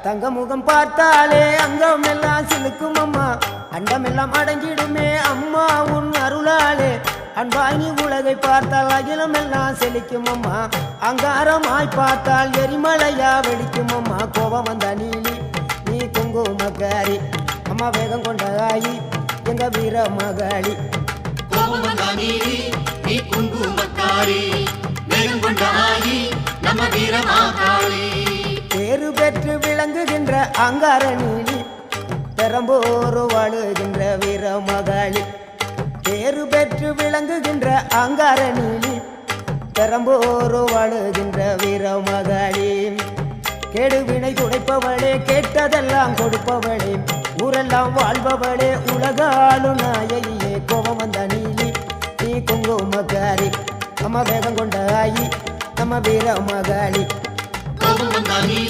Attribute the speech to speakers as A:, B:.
A: தங்க முகம் பார்த்தாலே அங்கம் எல்லாம் சிலுக்கும் அம்மா, அண்டமெல்லாம் அடங்கிடுமே அம்மா உன் அருளாலே. அன்பாங்கி உலகை பார்த்தால் அகிலம் எல்லாம் செழிக்கும் அம்மா, அங்காரமாய் பார்த்தால் எரிமலையா வெடிக்கும் அம்மா. கோபம் வந்த நீலி நீ குங்குமக்காரி அம்மா, வேகம் கொண்ட ஆயி எங்க வீர மகாளி.
B: கோபம் வந்த நீலி நீ குங்குமக்காரி, வேகம் கொண்ட ஆயி நம்ம வீர மகாளி.
A: பேரு பெற்று விளங்குகின்ற அங்கார நீலி, பெரம்போரு வாழுகின்ற வீர மகாளி. பேரு பெற்று விளங்குகின்ற அங்கார நீலி, பெரம்போரு வாழுகின்ற வீர மகாளி. கெடுவினை துடைப்பவளே, கேட்டதெல்லாம் கொடுப்பவளே, ஊரெல்லாம் வாழ்பவளே, உலகாளு நாயகியே. கோபம் வந்த நீலி நீ குங்குமக்காரி அம்மா, வேகம் கொண்ட ஆயி நம்ம வீர மகாளி.
B: கோபம் வந்த நீலி